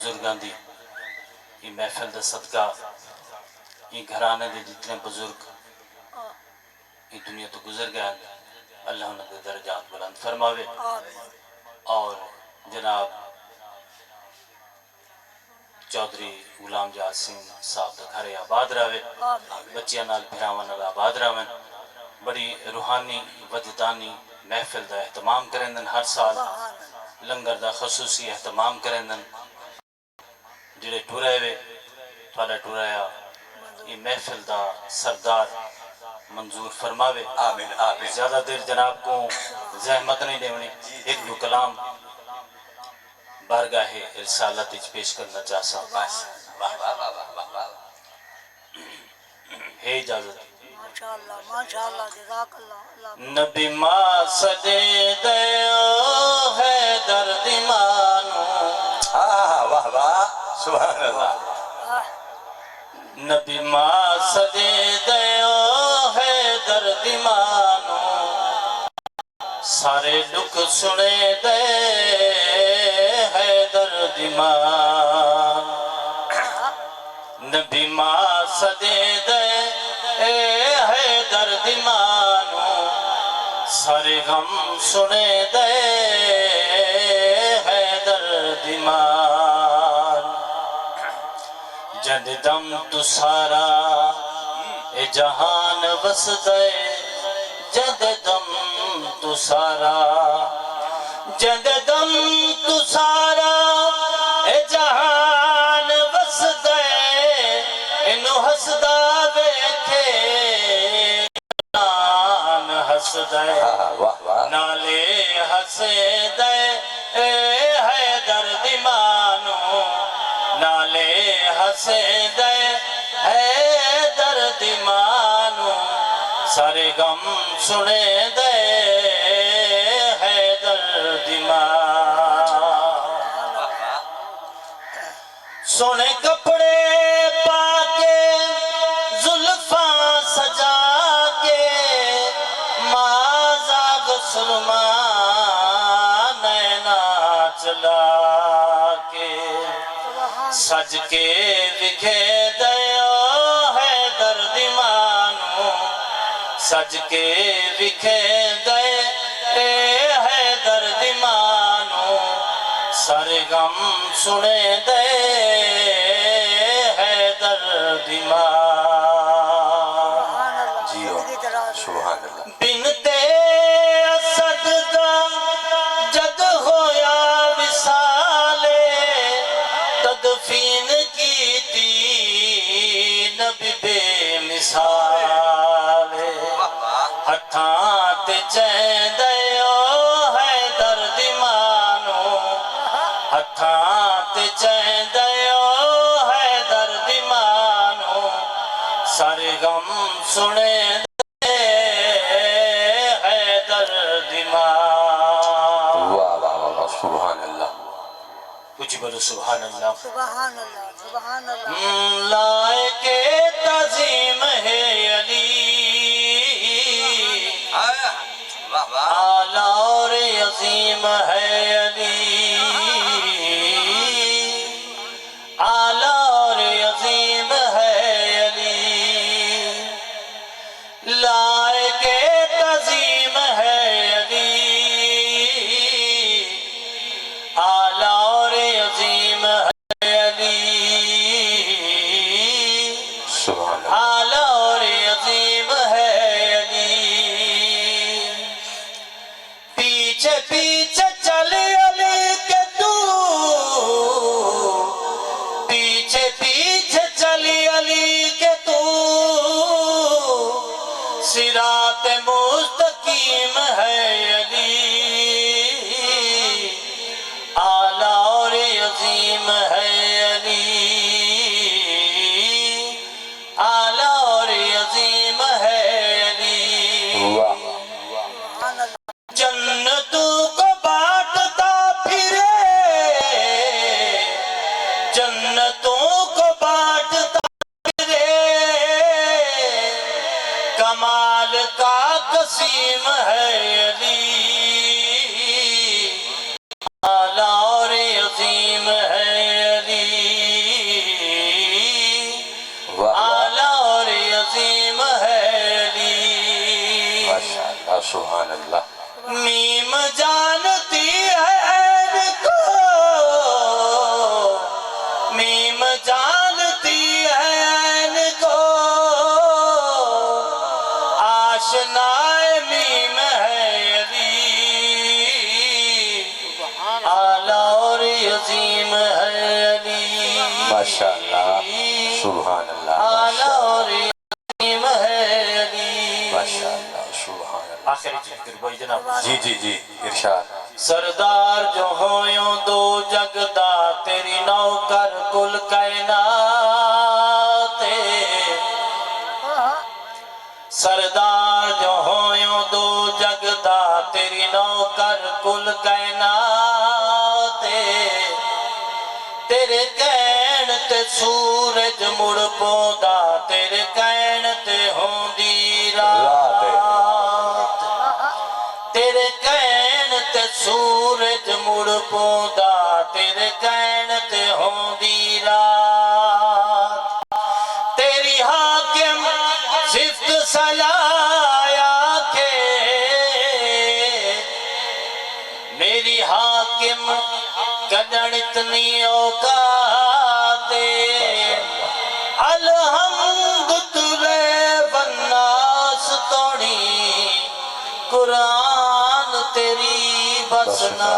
بزرگاں دی یہ محفل دا صدقہ یہ گھرانے دے جتنے بزرگ یہ دنیا تو گزر گیا اللہ انہوں نے درجات بلند فرماوے اور جناب چودھری غلام جاسم صاحب دا گھر آباد راوے بچیاں نال بھراواں نال آباد راوے بڑی روحانی وجدانی محفل دا اہتمام کرندن ہر سال لنگر دا خصوصی اہتمام کرندن جڑے ٹورائے وے تھوڑا ٹورایا یہ محفل دا سردار منظور فرماوے آمین آمین زیادہ دیر جناب کو زحمت نہیں دیونی ایک دو کلام بارگاہ رسالت اچ پیش کرنا چاہسا ہے اجازت ماشاءاللہ جزاک اللہ نبی ما صدے دیو ہے درد مانو واہ واہ سبحان اللہ نبی ما صدے دیو ہے درد مانو سارے لکھ سنے دے ہے درد مان نبی ما صدے دے ہے درد مانو سارے غم سنے دے ہے درد مان جد دم تو سارا اے جہان بس دے جد دم تو سارا جد دم تو سارا اے جہان بس دے انو حسدہ بیٹھے نان حس دے نالے حسے دے اے حیدر دیمانو نالے حسے دے حیدر دیمانو سارے غم سنے دے حیدر دیمانو سونے کپڑے پاکے زلفاں سجا کے مازاگ سرما نینا چلا کے سج کے وکھے دیو ہے درد مانو سج کے وکھے دے ہے درد مانو سارے غم سنے دے ہے درد مانو جیو سبحان اللہ بنتے اسد دا جد ہویا وصالے تدفین کی تی نبی بے مثالے ہتھاں تے چین دیو ہے درد مانو ہتھاں تے چین دیو ہے درد مانو سارے غم سنے دے ہے درد مانو واہ واہ واہ سبحان اللہ کچھ بولو سبحان اللہ سبحان اللہ سبحان اللہ لائق تعظیم ہے علی واہ واہ اعلیٰ اور عظیم ہے علی اعلیٰ اور عظیم ہے علی لائق تعظیم ہے علی اعلیٰ اور عظیم ہے علی سبحان اللہ اعلیٰ اور عظیم ہے علی پیچھے پیچھے چل علی کے تو پیچھے پیچھے چل علی کے تو صراط مستقیم ہے علی اعلیٰ اور عظیم ہے علی اعلیٰ اور عظیم ہے علی واہ جنتوں کو بانٹتا پھرے جنتوں کو بانٹتا پھرے کمال کا قسیم ہے علی اعلیٰ اور عظیم ہے علی سبحان اللہ میم جانتی ہے عین کو میم جانتی ہے عین کو آشنائے میم ہے علی اعلیٰ اور عظیم ہے علی ماشاءاللہ سبحان اللہ اعلیٰ اور عظیم ہے علی ماشاءاللہ سبحان اللہ آخری ذکر بھائی جناب جی جی جی ارشاد سردار جو ہویوں دو جگدا تیری نوکر کل کائنات سردار جو ہویوں دو جگدا تیری نوکر کل کائنات تیرے کہن تے سورج مڑ پوندا تیرے کہن تے ہوندی رات تیرے کہن تے سورج مڑ پوندا تیرے کہن تے ہوندی رات تیری حاکم صفت سلایا کے میری حاکم کدن اتنی اوقات الحمد تلے والناس توڑی قرآن تیری بسنا